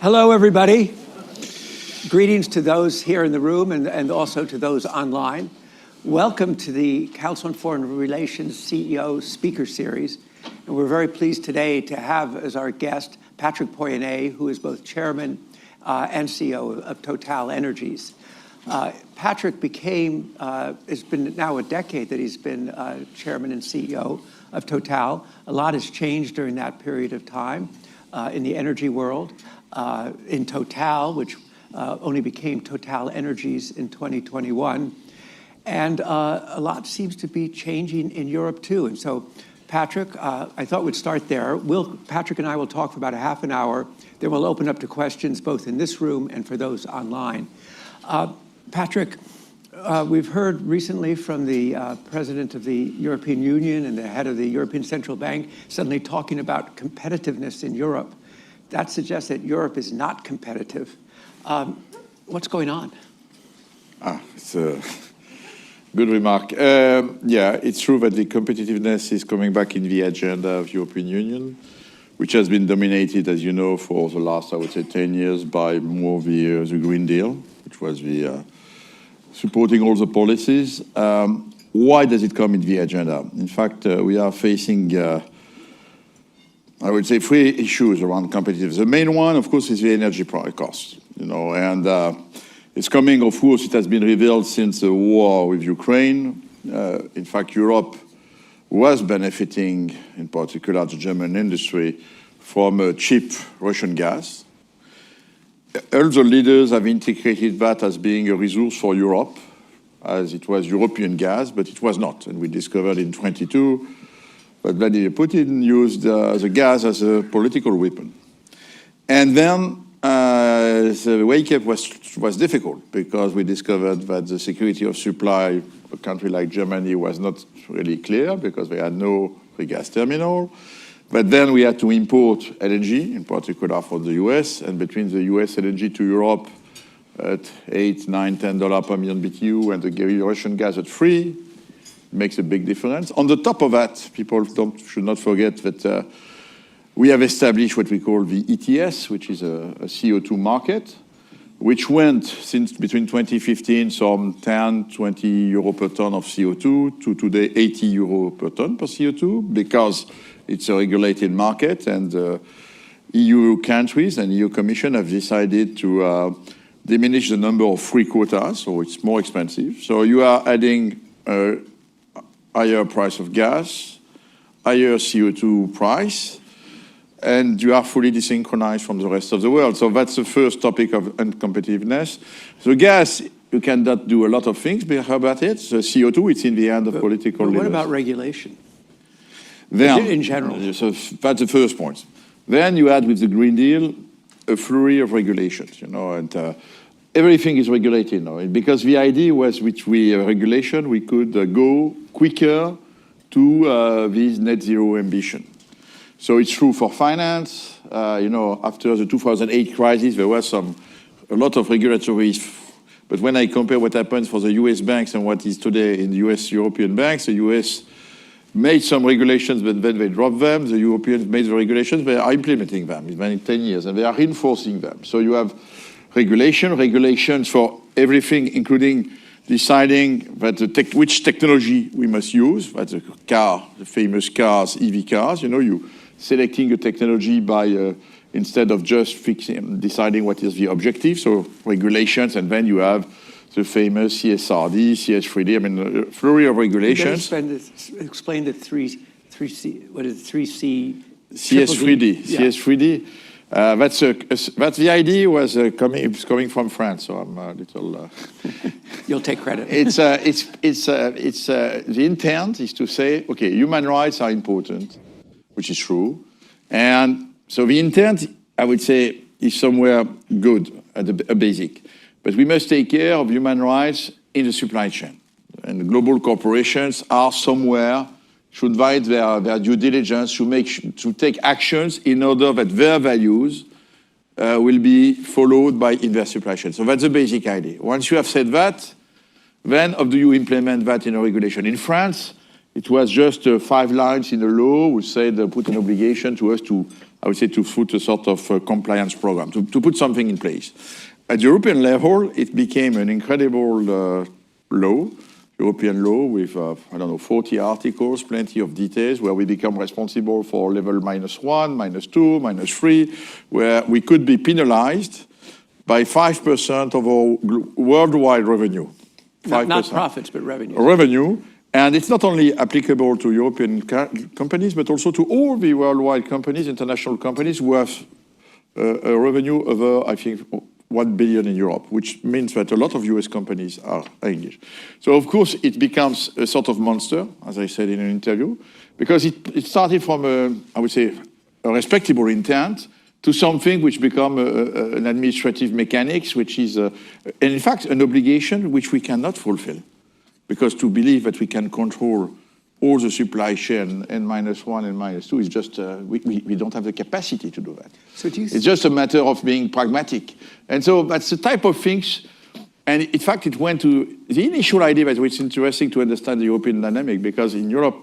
Hello, everybody. Greetings to those here in the room and also to those online. Welcome to the Council on Foreign Relations CEO Speaker Series. And we're very pleased today to have as our guest Patrick Pouyanné, who is both Chairman and CEO of Total Energies. Patrick it's been now a decade that he's been Chairman and CEO of Total. A lot has changed during that period of time in the energy world. In Total, which only became Total Energies in 2021. And a lot seems to be changing in Europe too. And so, Patrick, I thought we'd start there. Patrick and I will talk for about a half an hour. Then we'll open up to questions both in this room and for those online. Patrick, we've heard recently from the President of the European Union and the head of the European Central Bank suddenly talking about competitiveness in Europe. That suggests that Europe is not competitive. What's going on? It's a good remark. Yeah, it's true that the competitiveness is coming back in the agenda of European Union, which has been dominated, as you know, for the last, I would say, 10 years by more the Green Deal, which was the supporting all the policies. Why does it come in the agenda? In fact, we are facing I would say 3 issues around competitiveness. The main one, of course, is the energy cost, and it's coming, of course, it has been revealed since the war with Ukraine. In fact, Europe was benefiting, in particular the German industry, from cheap Russian gas. All the leaders have indicated that as being a resource for Europe, as it was European gas, but it was not. And we discovered in 22 but Vladimir Putin used the gas as a political weapon. And then the wake-up was difficult because we discovered that the security of supply of a country like Germany was not really clear because they had no free gas terminal. But then we had to import LNG, in particular for the US, and between the US LNG to Europe at $8, $9, $10 per million BTU and the Russian gas at $3, makes a big difference. On the top of that, people should not forget that we have established what we call the ETS, which is a CO2 market, which went since between 2015 some 10, 20 euro per ton of CO2 to today 80 euro per ton per CO2 because it's a regulated market and EU countries and EU Commission have decided to diminish the number of free quotas, so it's more expensive. So you are adding higher price of gas, higher CO2 price, and you are fully desynchronized from the rest of the world. So that's the first topic of uncompetitiveness. So gas, you cannot do a lot of things about it. So CO2, it's in the hand of political leaders. What about regulation? Then, in general? So that's the first point. Then you add with the Green Deal a flurry of regulations, and everything is regulated now. Because the idea was with regulation, we could go quicker to this net zero ambition. So it's true for finance. After the 2008 crisis, there was a lot of regulatory. But when I compare what happens for the US banks and what is today in the US European banks, the US made some regulations, but then they dropped them. The Europeans made the regulations, they are implementing them. It's been 10 years, and they are reinforcing them. So you have regulations for everything, including deciding that which technology we must use. That's the famous cars, EV cars. You selecting a technology by instead of just deciding what is the objective. So regulations, and then you have the famous CSRD, CS3D. I mean, a flurry of regulations. Explain the 3C. What is it? 3C? CS3D. Yeah. CS3D. That's the idea was coming from France, so I'm a little. You'll take credit. The intent is to say, okay, human rights are important, which is true, and so the intent, I would say, is somewhere good at a basic, but we must take care of human rights in the supply chain, and global corporations are somewhere. Should divide their due diligence to take actions in order that their values will be followed by in their supply chain. So that's the basic idea. Once you have said that, then how do you implement that in a regulation? In France, it was just 5 lines in the law which said put an obligation to us to I would say, to put a sort of compliance program, to put something in place. At the European level, it became an incredible law, European law with, 40 articles, plenty of details, where we become responsible for level -1, -2, -3, where we could be penalized by 5% of our worldwide revenue. 5%. Not profits, but revenue. Revenue. And it's not only applicable to European companies, but also to all the worldwide companies, international companies, who have a revenue over, I think, 1 billion in Europe, which means that a lot of US companies are engaged. So, of course, it becomes a sort of monster, as I said in an interview, because it started from, I would say, a respectable intent to something which become an administrative mechanics, which is, and in fact, an obligation which we cannot fulfill. Because to believe that we can control all the supply chain N-1 and -2 is just, we don't have the capacity to do that. So it's just a matter of being pragmatic. And so that's the type of things, and in fact it went to, the initial idea that it's interesting to understand the European dynamic, because in Europe,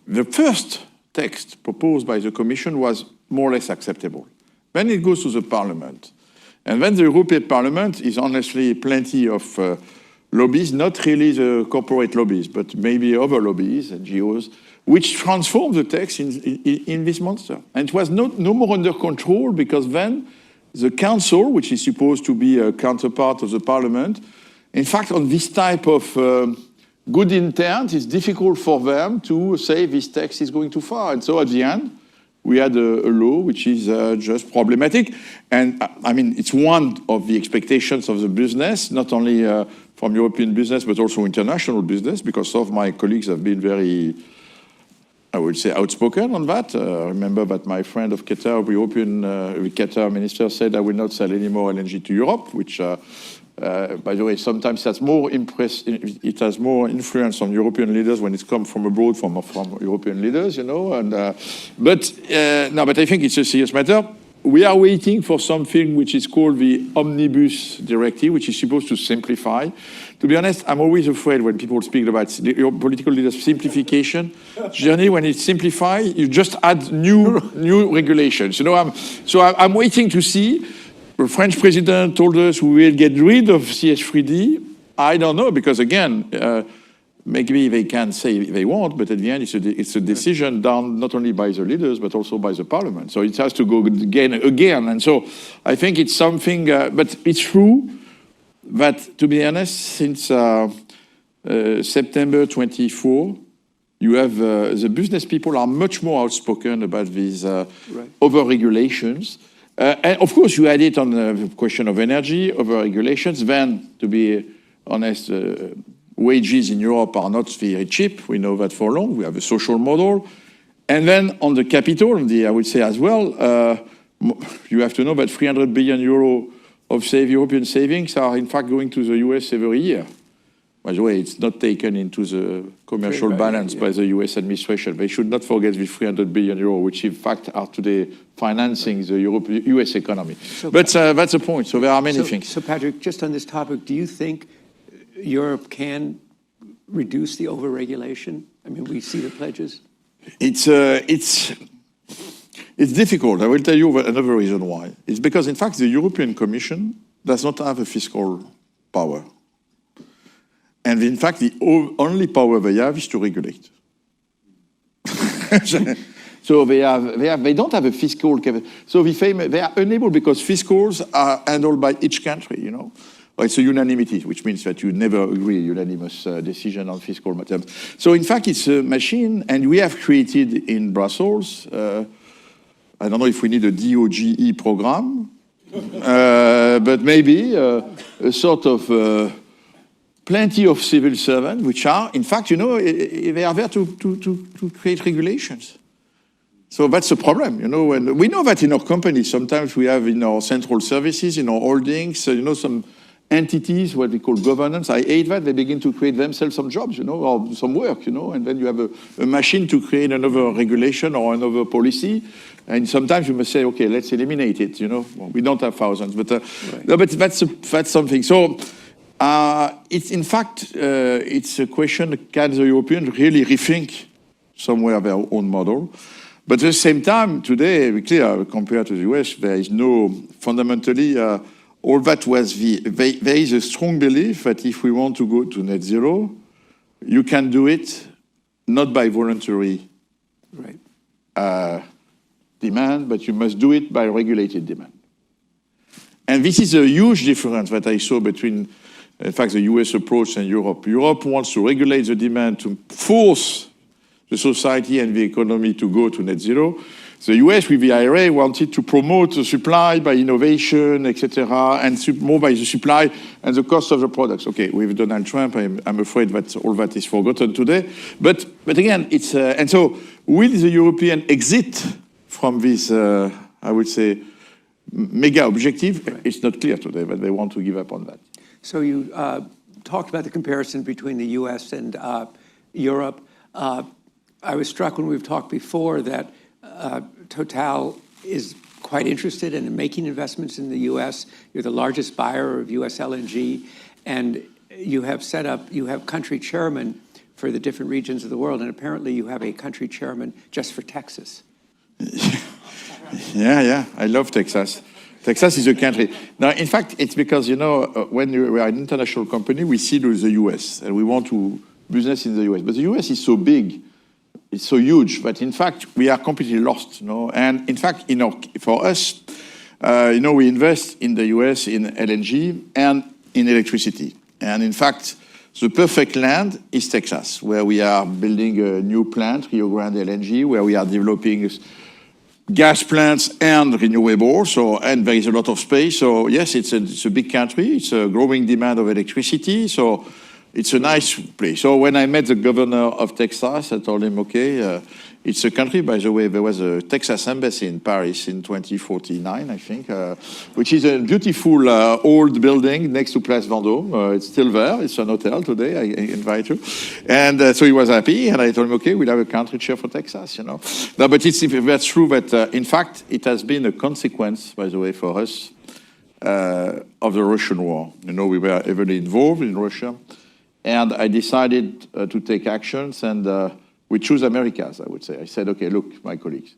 the first text proposed by the Commission was more or less acceptable. Then it goes to the Parliament. And then the European Parliament is honestly plenty of lobbies, not really the corporate lobbies, but maybe other lobbies, NGOs, which transformed the text in this monster. And it was no more under control, because then the Council, which is supposed to be a counterpart of the Parliament, in fact, on this type of good intent, it's difficult for them to say this text is going too far. And so at the end, we had a law which is just problematic. And I mean, it's one of the expectations of the business, not only from European business, but also international business, because some of my colleagues have been very, I would say, outspoken on that. I remember that my friend of Qatar, the European Qatar minister, said, I will not sell any more LNG to Europe, which, by the way, sometimes it has more influence on European leaders when it's come from abroad, from European leaders, you know. And, but I think it's a serious matter. We are waiting for something which is called the Omnibus Directive, which is supposed to simplify. To be honest, I'm always afraid when people speak about your political leaders' simplification journey. When it's simplified, you just add new regulations. You know, I'm waiting to see. The French president told us we will get rid of CS3D. I don't know, because again, maybe they can say they won't, but at the end, it's a decision done not only by the leaders, but also by the Parliament. So it has to go again. And so I think it's something, but it's true that, to be honest, since September 24, you have the business people are much more outspoken about these over-regulations. And of course, you add it on the question of energy, over-regulations. Then, to be honest, wages in Europe are not very cheap. We know that for long. We have a social model. And then on the capital, I would say as well, you have to know that 300 billion euro of European savings are in fact going to the US every year. By the way, it's not taken into the commercial balance by the US administration. They should not forget the 300 billion euro, which in fact are today financing the US economy. So, but that's the point. So there are many things. So Patrick, just on this topic, do you think Europe can reduce the over-regulation? I mean, we see the pledges. It's difficult. I will tell you another reason why. It's because, in fact, the European Commission does not have a fiscal power. And in fact, the only power they have is to regulate. So they don't have a fiscal capacity. So they are unable, because fiscals are handled by each country, you know. It's a unanimity, which means that you never agree unanimous decision on fiscal matters. So in fact, it's a machine, and we have created in Brussels, I don't know if we need a DOGE program, but maybe a sort of plenty of civil servants, which are, in fact, you know, they are there to create regulations. So that's the problem, you know, and we know that in our companies, sometimes we have in our central services, in our holdings, you know, some entities, what we call governance. I hate that. They begin to create themselves some jobs, you know, or some work, you know, and then you have a machine to create another regulation or another policy. And sometimes you must say, okay, let's eliminate it, you know. Well, we don't have thousands, but, no, but that's something. So it's, in fact, it's a question, can the Europeans really rethink somewhere their own model? But at the same time, today, we clear, compared to the US, there is no, fundamentally, all that was there is a strong belief that if we want to go to net zero, you can do it not by voluntary demand, but you must do it by regulated demand. And this is a huge difference that I saw between, in fact, the US approach and Europe. Europe wants to regulate the demand to force the society and the economy to go to net zero. The US, with the IRA, wanted to promote the supply by innovation, etc., and more by the supply and the cost of the products. Okay, with Donald Trump, I'm afraid that all that is forgotten today. But again, it's and so will the European exit from this, I would say, mega objective? It's not clear today, but they want to give up on that. So you talked about the comparison between the US and Europe. I was struck when we've talked before that Total is quite interested in making investments in the US. You're the largest buyer of US LNG, and you have country chairmen for the different regions of the world, and apparently you have a country chairman just for Texas. Yeah, I love Texas. Texas is a country. Now, in fact, it's because, when we are an international company, we see the US, and we want to business in the US. But the US is so big, it's so huge, that in fact, we are completely lost. And in fact, for us, we invest in the US in LNG and in electricity. And in fact, the perfect land is Texas, where we are building a new plant, Rio Grande LNG, where we are developing gas plants and renewables, and there is a lot of space. So yes, it's a big country. It's a growing demand of electricity. So it's a nice place. So when I met the governor of Texas, I told him, okay, it's a country, by the way, there was a Texas embassy in Paris in 2049, I think, which is a beautiful old building next to Place Vendôme. It's still there. It's an hotel today. I invite you. And so he was happy. And I told him, okay, we'll have a country chair for Texas, No, but that's true that, in fact, it has been a consequence, by the way, for us, of the Russian war. We were heavily involved in Russia. And I decided to take actions, and we choose Americas, I would say. I said, okay, look, my colleagues,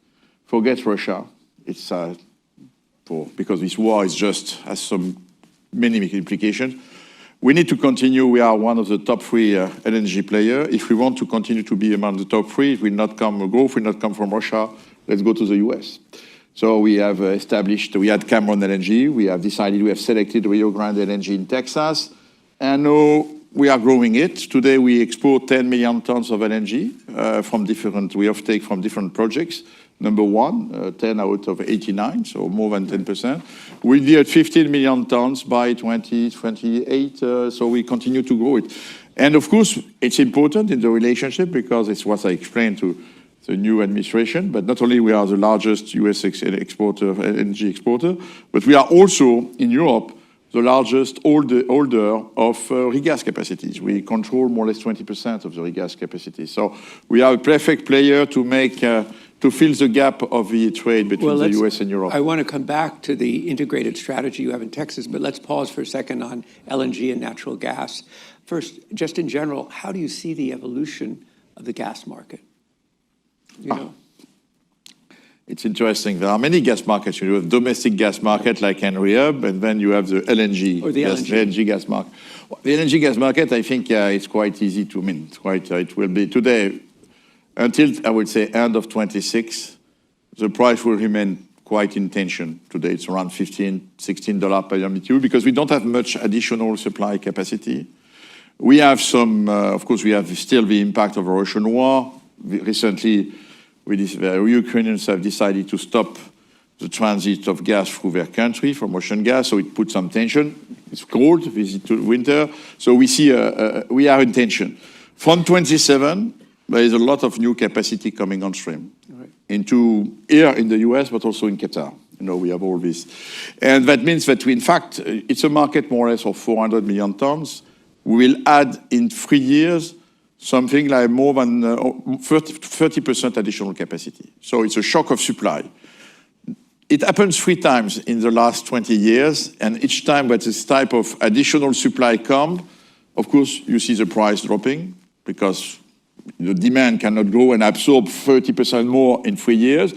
forget Russia. It's because this war has many implications. We need to continue. We are one of the top 3 LNG players. If we want to continue to be among the top 3, growth will not come from Russia. Let's go to the US. So we have we had Cameron LNG. We have selected Rio Grande LNG in Texas. And now we are growing it. Today we export 10 million tons of LNG we offtake from different projects. Number 1, 10 out of 89, so more than 10%. We'll be at 15 million tons by 2028, so we continue to grow it. And of course, it's important in the relationship because it's what I explained to the new administration, but not only we are the largest US LNG exporter, but we are also in Europe the largest holder of regas capacities. We control more or less 20% of the regas capacity. So we are a perfect player to fill the gap of the trade between the US and Europe. I want to come back to the integrated strategy you have in Texas, but let's pause for a second on LNG and natural gas. First, just in general, how do you see the evolution of the gas market? It's interesting. There are many gas markets. You have domestic gas market like Henry Hub, and then you have the LNG. Or the LNG gas market. The LNG gas market, I think, it's quite easy to mean. It will be today, until I would say end of 26, the price will remain quite in tension. Today it's around $15, $16 per MMBtu because we don't have much additional supply capacity. We have of course, we have still the impact of the Russian war. Recently, the Ukrainians have decided to stop the transit of gas through their country from Russian gas, so it puts some tension. It's cold, visit to winter, so we see we are in tension. From 27, there is a lot of new capacity coming on stream into here in the US, but also in Qatar. We have all this, and that means that in fact, it's a market more or less of 400 million tons. We will add in 3 years something like more than 30% additional capacity. So it's a shock of supply. It happens 3 times in the last 20 years, and each time that this type of additional supply comes, of course, you see the price dropping because the demand cannot grow and absorb 30% more in 3 years.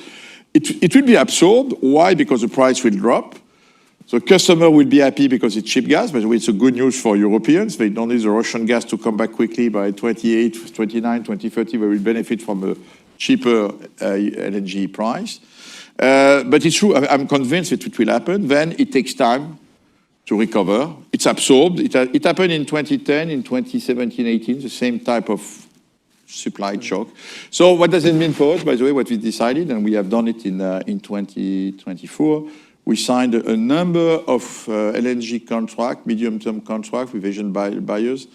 It will be absorbed. Why? Because the price will drop. So customer will be happy because it's cheap gas, but it's a good news for Europeans. They don't need the Russian gas to come back quickly by 28, 29, 2030. They will benefit from a cheaper LNG price. But it's true, I'm convinced that it will happen. Then it takes time to recover. It's absorbed. It happened in 2010, in 2017, 18, the same type of supply shock. So what does it mean for us? By the way, what we decided, and we have done it in 2024, we signed a number of LNG contract, medium-term contract with Asian buyers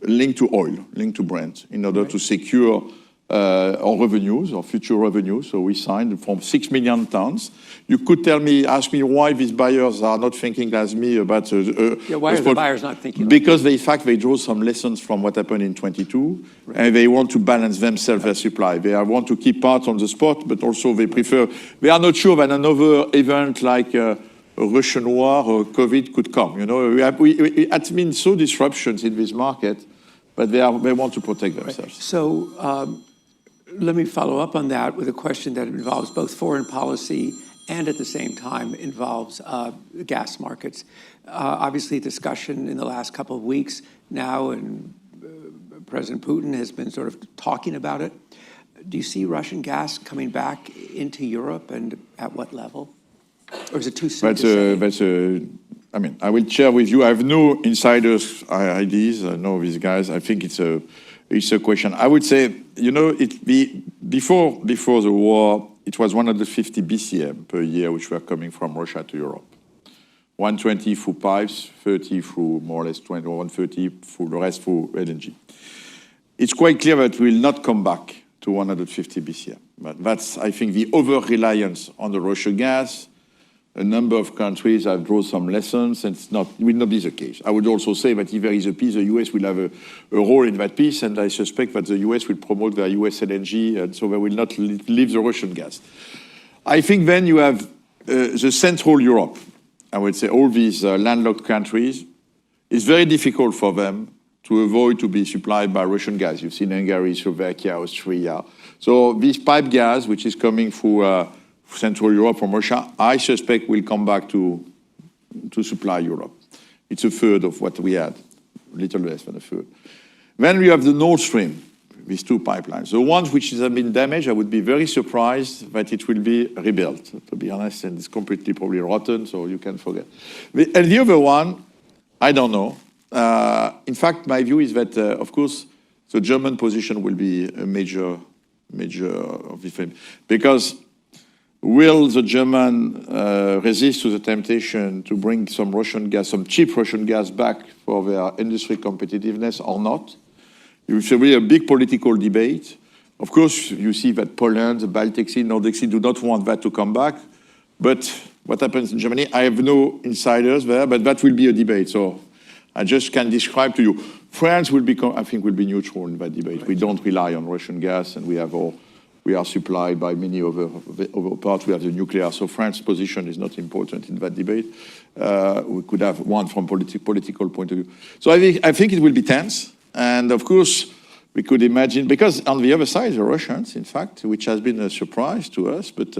linked to oil, linked to Brent, in order to secure our revenues, our future revenues. So we signed from 6 million tons. You could ask me why these buyers are not thinking as me about... why are the buyers not thinking because in fact, they draw some lessons from what happened in 22, and they want to balance themselves their supply. They want to keep part on the spot, but also they are not sure that another event like a Russian war or COVID could come. You know, it has been so disruptions in this market, but they want to protect themselves. So let me follow up on that with a question that involves both foreign policy and at the same time involves gas markets. Obviously, discussion in the last couple of weeks now, and President Putin has been sort of talking about it. Do you see Russian gas coming back into Europe, and at what level? Or is it too soon to say? I mean, I will share with you. I have no insiders' ideas. I know these guys. I think it's a question. I would say, you know, before the war, it was 150 BCM per year, which were coming from Russia to Europe. 120 through pipes, 30 through more or less 20, or 130 through the rest through LNG. It's quite clear that we will not come back to 150 BCM. But that's, I think, the over-reliance on the Russian gas. A number of countries have drawn some lessons, and it will not be the case. I would also say that if there is a peace, the US will have a role in that peace, and I suspect that the US will promote their US LNG, and so they will not leave the Russian gas. I think then you have the Central Europe. I would say all these landlocked countries. It's very difficult for them to avoid to be supplied by Russian gas. You've seen Hungary, Slovakia, Austria. So this pipe gas, which is coming through Central Europe from Russia, I suspect will come back to supply Europe. It's a third of what we had, a little less than a third. Then we have the Nord Stream, these two pipelines. The ones which have been damaged, I would be very surprised that it will be rebuilt, to be honest, and it's completely probably rotten, so you can forget. And the other one, I don't know. In fact, my view is that, of course, the German position will be a major of the thing, because will the German resist to the temptation to bring some Russian gas, some cheap Russian gas back for their industry competitiveness or not? It's really a big political debate. Of course, you see that Poland, the Baltic Sea, Nordic Sea do not want that to come back. But what happens in Germany, I have no insiders there, but that will be a debate. So I just can describe to you. France will become, I think, will be neutral in that debate. We don't rely on Russian gas, and we are supplied by many other parts. We have the nuclear, so France's position is not important in that debate. We could have one from political point of view. So I think it will be tense, and of course we could imagine, because on the other side, the Russians, in fact, which has been a surprise to us, but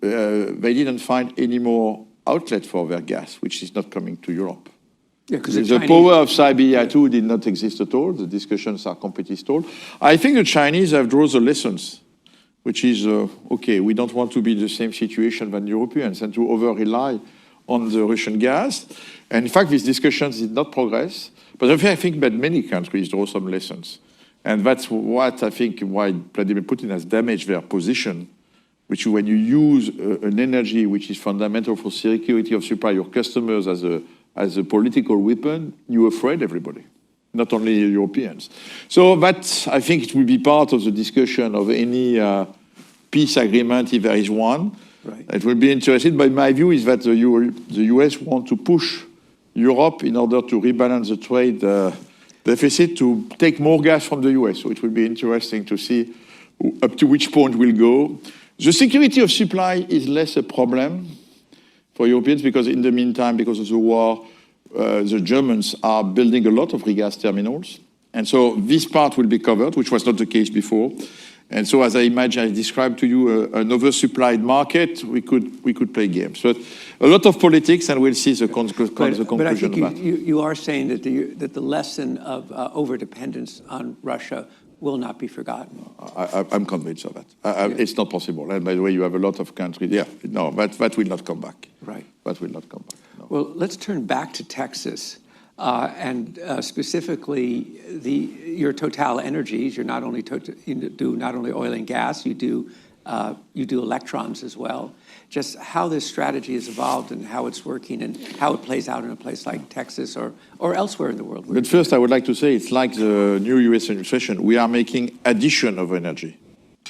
they didn't find any more outlet for their gas, which is not coming to Europe. Yeah, because the power of Siberia 2 did not exist at all. The discussions are completely stalled. I think the Chinese have drawn the lessons, which is, okay, we don't want to be in the same situation than Europeans and to over-rely on the Russian gas. And in fact, these discussions did not progress. But I think that many countries draw some lessons. And that's what I think why Vladimir Putin has damaged their position, which when you use an energy which is fundamental for security of supply, your customers as a political weapon, you afraid everybody, not only Europeans. So that, I think it will be part of the discussion of any peace agreement, if there is one. Right. It will be interesting, but my view is that the US want to push Europe in order to rebalance the trade deficit to take more gas from the US. So it will be interesting to see up to which point we'll go. The security of supply is less a problem for Europeans because in the meantime, because of the war, the Germans are building a lot of regas terminals. And so this part will be covered, which was not the case before. And so, as I described to you, an oversupplied market, we could play games. But a lot of politics, and we'll see the conclusion but I think of that. you are saying that the lesson of overdependence on Russia will not be forgotten. I'm convinced of that. It's not possible. And by the way, you have a lot of countries. Yeah, no, that will not come back. Right. That will not come back. No. Well, let's turn back to Texas. And specifically, your Total Energies. You're not only you do not only oil and gas, you do electrons as well. Just how this strategy has evolved and how it's working and how it plays out in a place like Texas or elsewhere in the world. But first, I would like to say it's like the new U.S. administration. We are making addition of energy.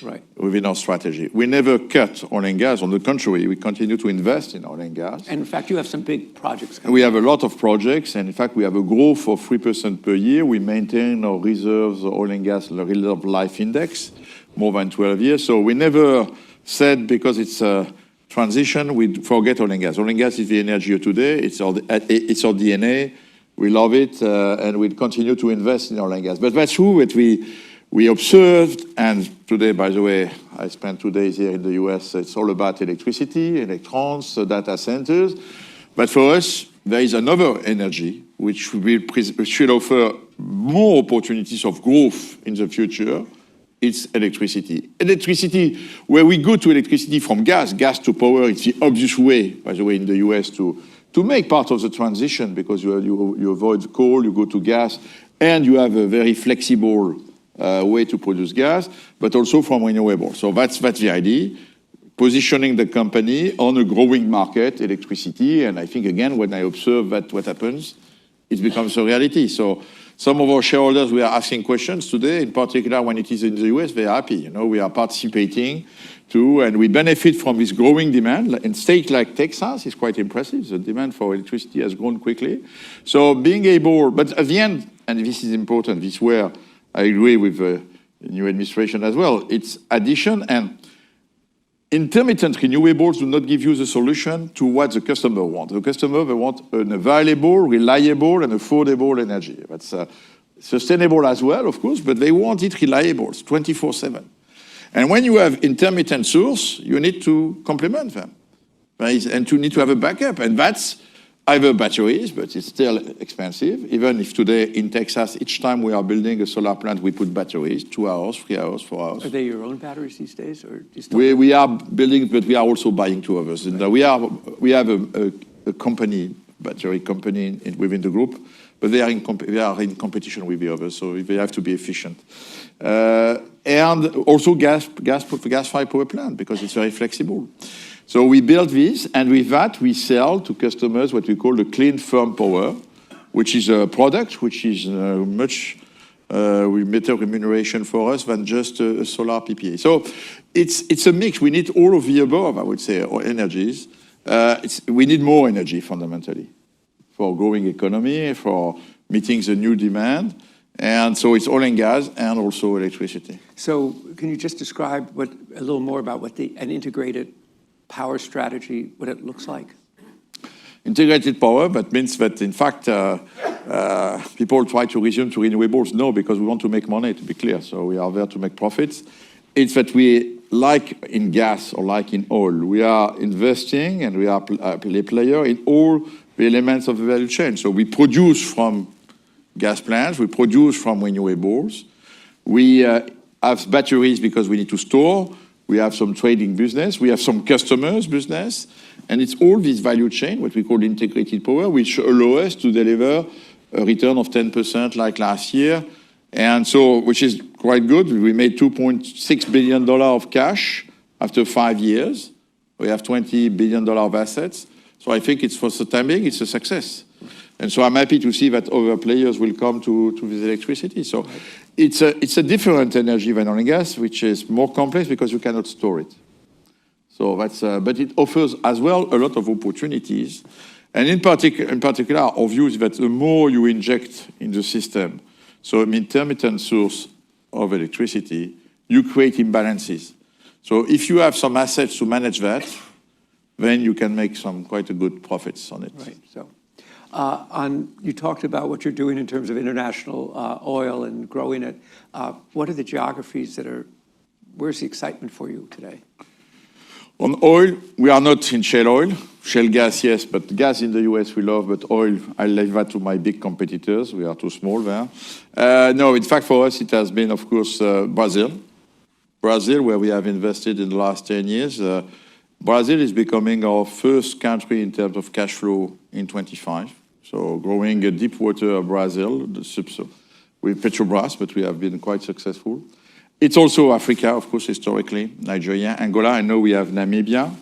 Right. Within our strategy. We never cut oil and gas. On the contrary, we continue to invest in oil and gas. And in fact, you have some big projects coming. We have a lot of projects, and in fact, we have a growth of 3% per year. We maintain our reserves, oil and gas reserve life index, more than 12 years. So we never said because it's a transition, we forget oil and gas. Oil and gas is the energy of today. It's our DNA. We love it, and we continue to invest in oil and gas. But that's true that we observed, and today, by the way, I spent 2 days here in the US. It's all about electricity, electrons, data centers. But for us, there is another energy which should offer more opportunities of growth in the future. It's electricity. Electricity, where we go to electricity from gas to power, it's the obvious way, by the way, in the US to make part of the transition because you avoid coal, you go to gas, and you have a very flexible way to produce gas, but also from renewables. So that's the idea, positioning the company on a growing market, electricity, and I think, again, when I observe that what happens, it becomes a reality. So some of our shareholders, we are asking questions today, in particular when it is in the US, they're happy. You know, we are participating too, and we benefit from this growing demand. In states like Texas, it's quite impressive. The demand for electricity has grown quickly. So being able, but at the end, and this is important, this is where I agree with the new administration as well. It's addition, and intermittent renewables do not give you the solution to what the customer wants. The customer, they want an available, reliable, and affordable energy. That's sustainable as well, of course, but they want it reliable, 24/7. And when you have intermittent source, you need to complement them, right? And you need to have a backup, and that's either batteries, but it's still expensive. Even if today in Texas, each time we are building a solar plant, we put batteries, 2 hours, 3 hours, 4 hours. Are they your own batteries these days, or do you still we are building, but we are also buying 2 others. And we have a company, battery company within the group, but they are in competition with the others, so they have to be efficient. And also gas-fired power plant because it's very flexible. So we build this, and with that, we sell to customers what we call the clean firm power, which is a product which is much better remuneration for us than just a solar PPA. So it's a mix. We need all of the above, I would say, or energies. We need more energy, fundamentally, for growing economy, for meeting the new demand. And so it's oil and gas and also electricity. So can you just describe a little more about what an integrated power strategy, what it looks like? Integrated power, that means that, in fact, people try to resume to renewables. No, because we want to make money, to be clear. So we are there to make profits. It's that we, like in gas or like in oil, we are investing and we are a player in all the elements of the value chain. So we produce from gas plants, we produce from renewables. We have batteries because we need to store. We have some trading business. We have some customers business. And it's all this value chain, what we call integrated power, which allow us to deliver a return of 10% like last year. And so, which is quite good. We made $2.6 billion of cash after 5 years. We have $20 billion of assets. So I think it's, for the time being, it's a success. And so I'm happy to see that other players will come to this electricity. So it's a different energy than oil and gas, which is more complex because you cannot store it. So that's, but it offers as well a lot of opportunities. And in particular, our view is that the more you inject in the system, so an intermittent source of electricity, you create imbalances. So if you have some assets to manage that, then you can make quite a good profits on it. Right. So You talked about what you're doing in terms of international oil and growing it. What are the geographies where's the excitement for you today? On oil, we are not in shale oil. Shale gas, yes, but gas in the US we love, but oil, I leave that to my big competitors. We are too small there. No, in fact, for us, it has been, of course, Brazil. Brazil, where we have invested in the last 10 years. Brazil is becoming our first country in terms of cash flow in 25. So growing a deep water Brazil, with Petrobras, but we have been quite successful. It's also Africa, of course, historically, Nigeria, Angola. I know we have Namibia.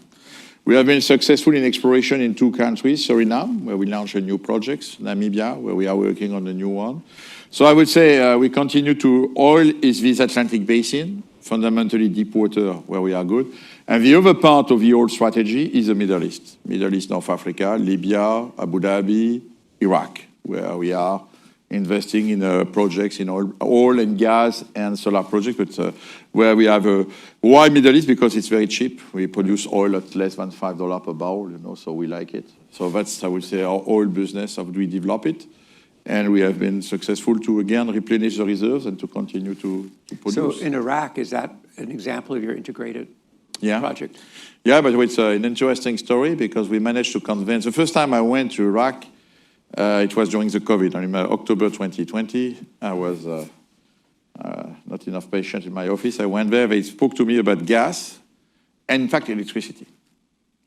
We have been successful in exploration in 2 countries, Suriname, where we launched a new project, Namibia, where we are working on a new one. So I would say we continue oil is this Atlantic basin, fundamentally deep water, where we are good. And the other part of the oil strategy is the Middle East, North Africa, Libya, Abu Dhabi, Iraq, where we are investing in projects in oil and gas and solar projects, but where we have why Middle East? Because it's very cheap. We produce oil at less than $5 per barrel, so we like it. So that's, I would say, our oil business, how do we develop it? And we have been successful to, again, replenish the reserves and to continue to produce. So in Iraq, is that an example of your integrated project? Yeah, but it's an interesting story because we managed to convince. The first time I went to Iraq, it was during the COVID. I remember October 2020. I was not enough patient in my office. I went there. They spoke to me about gas and, in fact, electricity.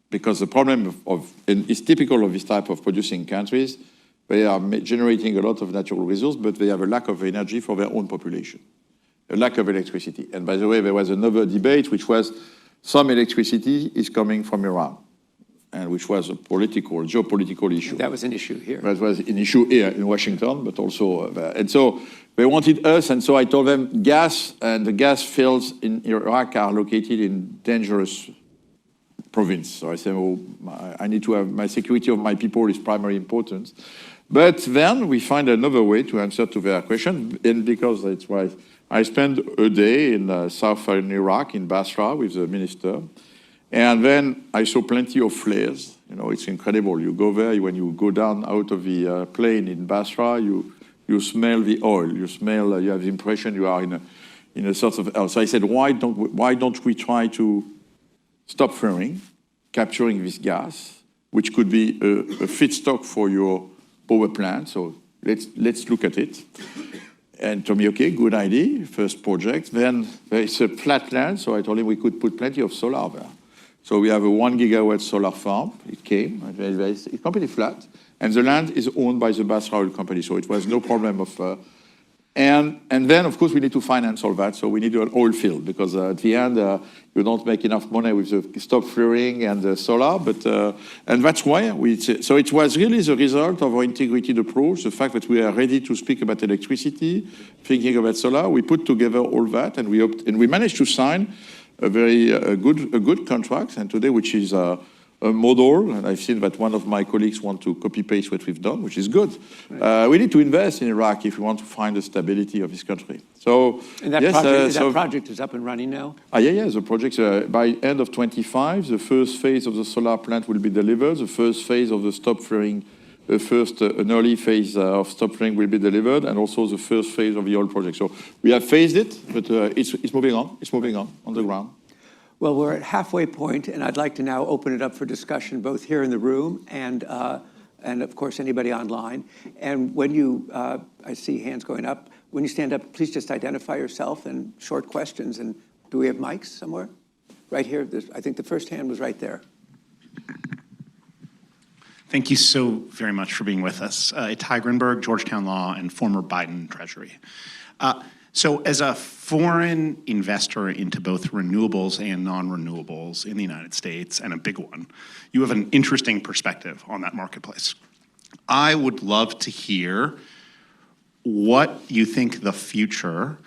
Because the problem and it's typical of this type of producing countries, they are generating a lot of natural resources, but they have a lack of energy for their own population, a lack of electricity. And by the way, there was another debate, which was some electricity is coming from Iran, and which was a geopolitical issue. That was an issue here. That was an issue here in Washington, but also and so they wanted us, and so I told them gas and the gas fields in Iraq are located in dangerous province. So I said, well, I need to have my security of my people is primary importance. But then we find another way to answer to their question, and because that's why I spent a day in southern Iraq, in Basra, with the minister, and then I saw plenty of flares. It's incredible. You go there, when you go down out of the plane in Basra, you smell the oil. You have the impression you are in a sort of hell. So I said, why don't we try to stop flaring, capturing this gas, which could be a feedstock for your power plant. So let's look at it. And told me, okay, good idea, first project. Then there is a flat land, so I told him we could put plenty of solar there. So we have a 1 gigawatt solar farm. It came, it's completely flat. And the land is owned by the Basra Oil Company, so it was no problem of... And then, of course, we need to finance all that. So we need an oil field because at the end, you don't make enough money with the stop flaring and the solar. And that's why so it was really the result of our integrated approach, the fact that we are ready to speak about electricity, thinking about solar. We put together all that and we managed to sign a good contract. And today, which is a model, and I've seen that one of my colleagues want to copy-paste what we've done, which is good. Right. We need to invest in Iraq if we want to find the stability of this country. So, and that project is up and running now? Yeah, the project, by end of 25, the first phase of the solar plant will be delivered. The first phase of the stop flaring, an early phase of stop flaring will be delivered, and also the first phase of the oil project. So we have phased it, but it's moving on. It's moving on the ground. Well, we're at halfway point, and I'd like to now open it up for discussion, both here in the room and of course, anybody online. And when I see hands going up, when you stand up, please just identify yourself and short questions. And do we have mics somewhere? Right here. I think the first hand was right there. Thank you so very much for being with us. Ty Grinberg, Georgetown Law, and former Biden Treasury. So as a foreign investor into both renewables and non-renewables in the United States, and a big one, you have an interesting perspective on that marketplace. I would love to hear what you think the future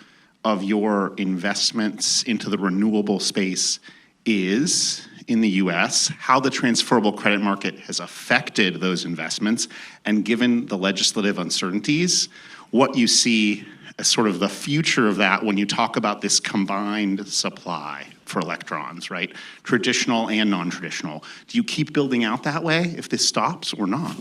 of your investments into the renewable space is in the US, how the transferable credit market has affected those investments, and given the legislative uncertainties, what you see as sort of the future of that when you talk about this combined supply for electrons, right? Traditional and non-traditional. Do you keep building out that way if this stops or not?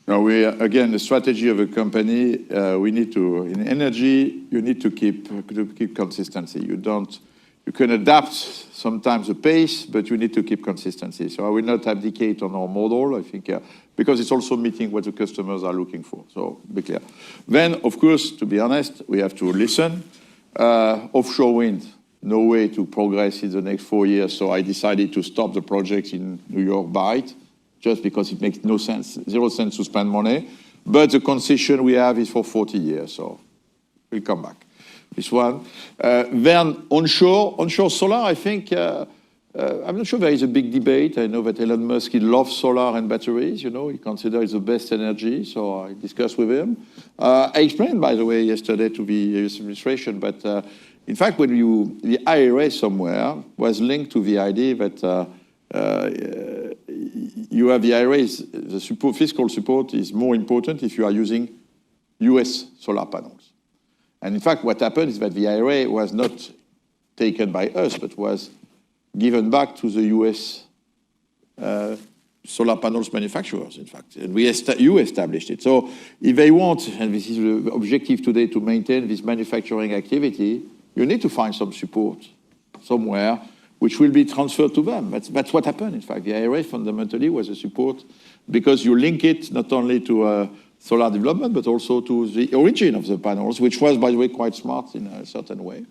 No, again, the strategy of a company, we need to, in energy, you need to keep consistency. You can adapt sometimes the pace, but you need to keep consistency. So I will not abdicate on our model, I think, because it's also meeting what the customers are looking for. So be clear. Then, of course, to be honest, we have to listen. Offshore wind, no way to progress in the next 4 years. So I decided to stop the project in New York Bight, just because it makes no sense, 0 cents to spend money. But the concession we have is for 40 years, so we'll come back. This one. Then onshore solar, I think, I'm not sure there is a big debate. I know that Elon Musk, he loves solar and batteries, you know, he considers it the best energy, so I discussed with him. I explained, by the way, yesterday to the US administration, but in fact, the IRA somewhere was linked to the idea that you have the IRAs, the fiscal support is more important if you are using US solar panels. And in fact, what happened is that the IRA was not taken by us, but was given back to the US solar panels manufacturers, in fact. And you established it. So if they want, and this is the objective today, to maintain this manufacturing activity, you need to find some support somewhere which will be transferred to them. That's what happened, in fact. The IRA fundamentally was a support because you link it not only to solar development, but also to the origin of the panels, which was, by the way, quite smart in a certain way.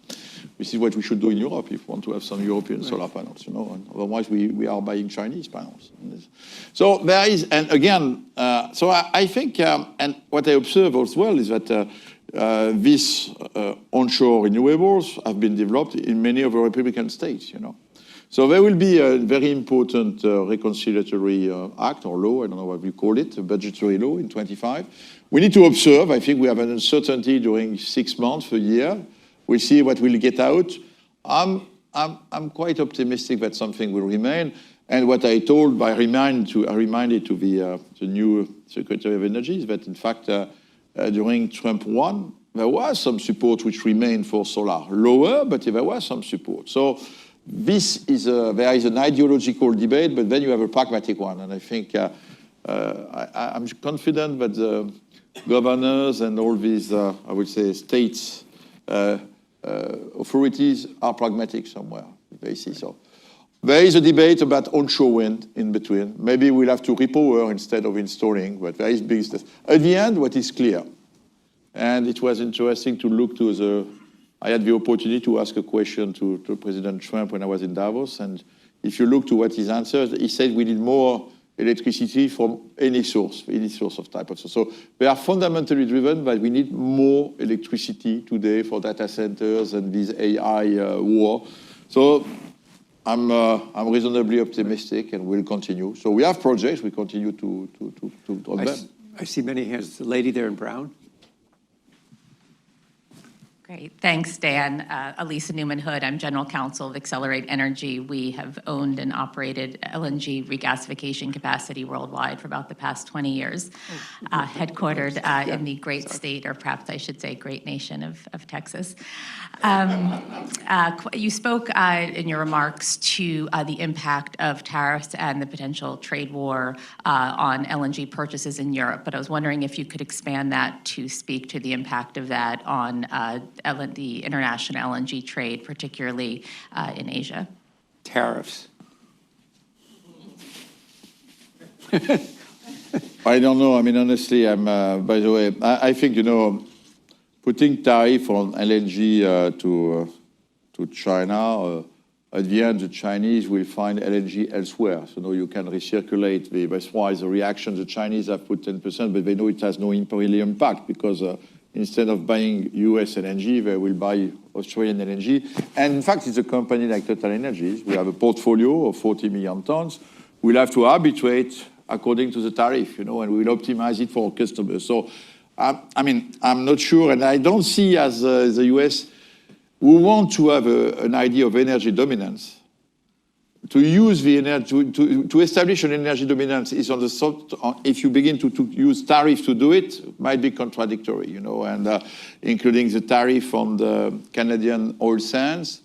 This is what we should do in Europe if we want to have some European solar panels, you know, and otherwise we are buying Chinese panels. So there is, and again, so I think, and what I observe as well is that these onshore renewables have been developed in many of the Republican states, you know. So there will be a very important reconciliatory act or law, I don't know what you call it, a budgetary law in 25. We need to observe. I think we have an uncertainty during 6 months, a year. We'll see what will get out. I'm quite optimistic that something will remain. And what I told, I reminded to the new Secretary of Energy is that, in fact, during Trump 1, there was some support which remained for solar. Lower, but there was some support. So this is there is an ideological debate, but then you have a pragmatic one. And I think I'm confident that the governors and all these, I would say, states, authorities are pragmatic somewhere, they see so. There is a debate about onshore wind in between. Maybe we'll have to repower instead of installing, but there is business. At the end, what is clear, and it was interesting to look to I had the opportunity to ask a question to President Trump when I was in Davos, and if you look to what his answered, he said we need more electricity from any source of type of source. So they are fundamentally driven that we need more electricity today for data centers and this AI war. So I'm reasonably optimistic and we'll continue. So we have projects, we continue to on them. I see many hands. The lady there in brown. Great, thanks, Dan. Elisa Newman-Hood, I'm General Counsel of Accelerate Energy. We have owned and operated LNG regasification capacity worldwide for about the past 20 years, headquartered in the great state, or perhaps I should say great nation of Texas. You spoke in your remarks to the impact of tariffs and the potential trade war on LNG purchases in Europe, but I was wondering if you could expand that to speak to the impact of that on the international LNG trade, particularly in Asia. Tariffs. I don't know. I mean, honestly, by the way, I think, you know, putting tariff on LNG to China, at the end, the Chinese will find LNG elsewhere. So now you can recirculate. That's why the reaction, the Chinese have put 10%, but they know it has no really impact because instead of buying US LNG, they will buy Australian LNG. And in fact, it's a company like TotalEnergies. We have a portfolio of 40 million tons. We'll have to arbitrate according to the tariff, you know, and we'll optimize it for our customers. So, I mean, I'm not sure, and I don't see as the US, who want to have an idea of energy dominance. To use the energy, to establish an energy dominance is on the if you begin to use tariff to do it, might be contradictory, you know, and including the tariff on the Canadian oil sands.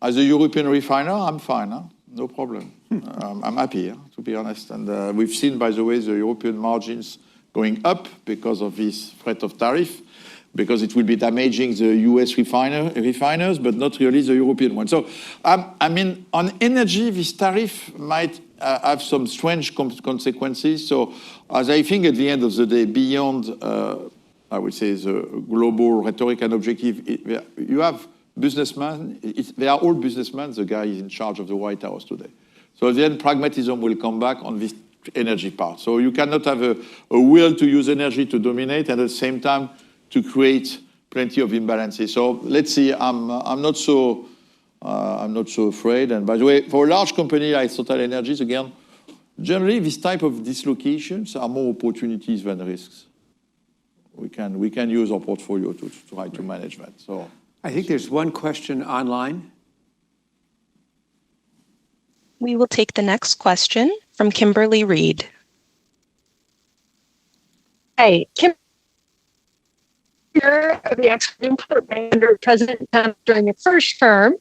As a European refiner, I'm fine, huh? No problem. I'm happy, to be honest. And we've seen, by the way, the European margins going up because of this threat of tariff, because it will be damaging the US refiners, but not really the European one. So, I mean, on energy, this tariff might have some strange consequences. So, as I think at the end of the day, beyond, I would say, the global rhetoric and objective, you have businessmen, they are all businessmen, the guy is in charge of the White House today. So then pragmatism will come back on this energy part. So you cannot have a will to use energy to dominate and at the same time to create plenty of imbalances. So let's see, I'm not so afraid. And by the way, for a large company like TotalEnergies, again, generally this type of dislocations are more opportunities than risks. We can use our portfolio to try to manage that. So I think there's one question online. We will take the next question from Kimberly Reed. Hey, Kim, here of the expert under President Trump during the first term,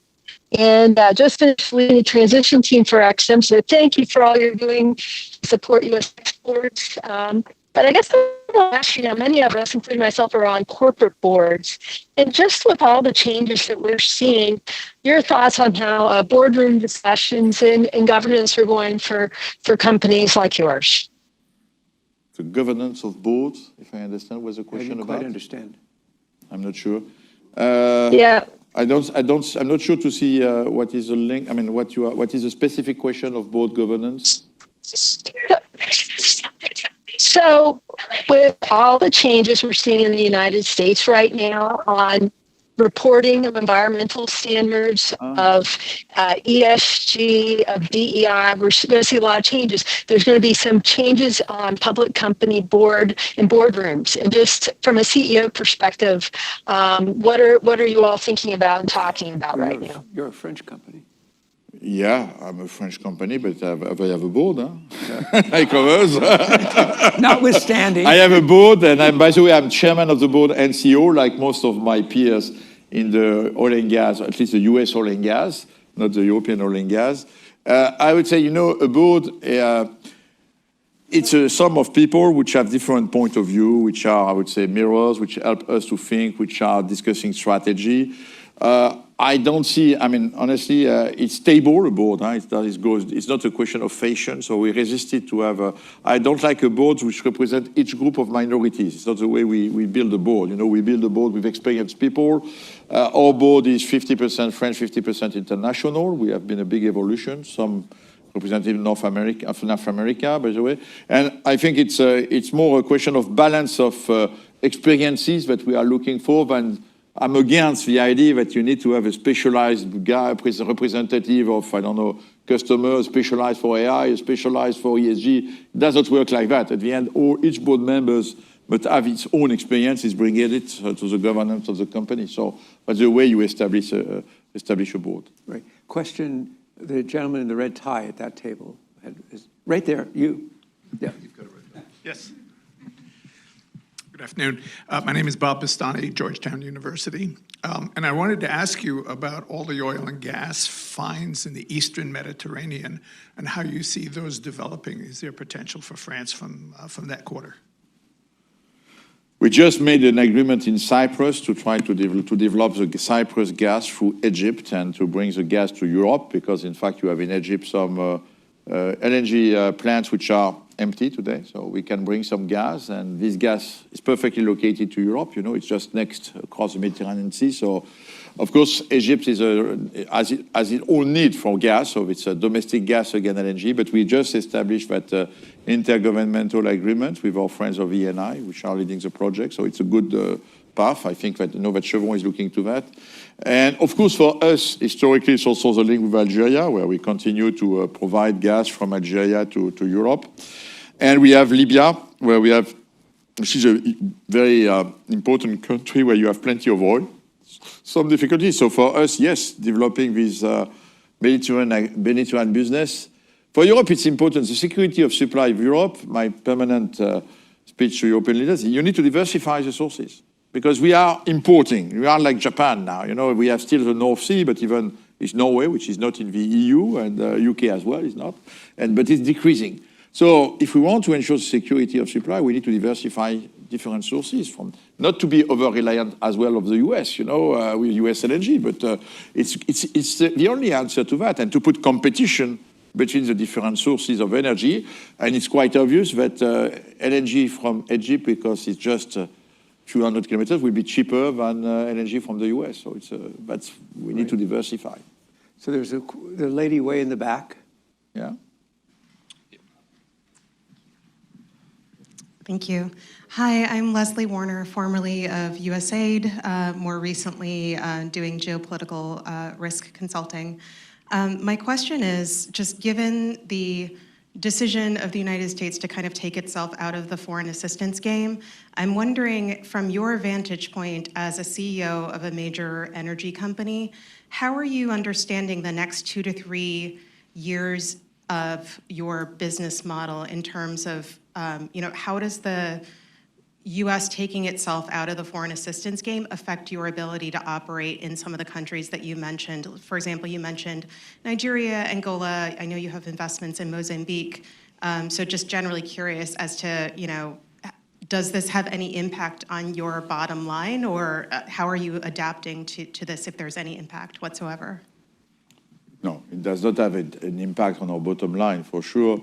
and just finished leading the transition team for Exim. So thank you for all you're doing to support U.S. exports. But I guess actually now many of us, including myself, are on corporate boards. And just with all the changes that we're seeing, your thoughts on how boardroom discussions and governance are going for companies like yours? the governance of boards, if I understand, was a I question didn't about. quite understand. I'm not sure. Yeah. I'm not sure to see what is the link. I mean, what is the specific question of board governance? So with all the changes we're seeing in the United States right now on reporting of environmental standards, of ESG, of DEI, we're going to see a lot of changes. There's going to be some changes on public company board and boardrooms. And just from a CEO perspective, what are you all thinking about and talking about right now? You're a French company. Yeah, I'm a French company, but I have a board. Huh? Like others. Notwithstanding. I have a board, and by the way, I'm chairman of the board and CEO, like most of my peers in the oil and gas, at least the US oil and gas, not the European oil and gas. I would say, a board, it's a sum of people which have different point of view, which are, I would say, mirrors, which help us to think, which are discussing strategy. I don't see, honestly, it's stable, a board. It's not a question of fashion, so we resisted to have I don't like a board which represent each group of minorities. It's not the way we build a board. We build a board with experienced people. Our board is 50% French, 50% international. We have been a big evolution, some representative North America, by the way. And I think it's more a question of balance of experiences that we are looking for than I'm against the idea that you need to have a specialized guy, representative of, customers, specialized for AI, specialized for ESG. It doesn't work like that. At the end, each board members must have its own experiences, bringing it to the governance of the company. So that's the way you establish a board. Right. Question, the gentleman in the red tie at that table. Right there, you. Yeah. You've got it right there. Yes. Good afternoon. My name is Bob Pistani, Georgetown University. And I wanted to ask you about all the oil and gas finds in the Eastern Mediterranean and how you see those developing. Is there potential for France from that quarter? We just made an agreement in Cyprus to try to develop the Cyprus gas through Egypt and to bring the gas to Europe, because in fact you have in Egypt some LNG plants which are empty today, so we can bring some gas, and this gas is perfectly located to Europe. It's just next across the Mediterranean Sea. So, of course, Egypt has its own need for gas, so it's a domestic gas again LNG. But we just established that intergovernmental agreement with our friends of Eni, which are leading the project. So it's a good path. I think that that Chevron is looking to that. And of course, for us, historically, it's also the link with Algeria, where we continue to provide gas from Algeria to Europe. And we have Libya, which is a very important country where you have plenty of oil. Some difficulties. So for us, yes, developing this Mediterranean business. For Europe, it's important. The security of supply of Europe, my permanent speech to European leaders, you need to diversify the sources. Because we are importing. We are like Japan now. We have still the North Sea, but even is Norway, which is not in the EU, and UK as well is not, but it's decreasing. So if we want to ensure security of supply, we need to diversify different sources from, not to be over-reliant as well of the US, with US LNG, but it's the only answer to that, and to put competition between the different sources of energy. And it's quite obvious that LNG from Egypt, because it's just a few hundred kilometers, will be cheaper than LNG from the US. So we need to diversify. So there's the lady way in the back. Yeah. Thank you. Hi, I'm Leslie Warner, formerly of USAID, more recently doing geopolitical risk consulting. My question is, just given the decision of the United States to kind of take itself out of the foreign assistance game, I'm wondering, from your vantage point as a CEO of a major energy company, how are you understanding the next 2 to 3 years of your business model in terms of, how does the U.S. taking itself out of the foreign assistance game affect your ability to operate in some of the countries that you mentioned? For example, you mentioned Nigeria, Angola. I know you have investments in Mozambique. So just generally curious as to, does this have any impact on your bottom line, or how are you adapting to this if there's any impact whatsoever? No, it does not have an impact on our bottom line, for sure.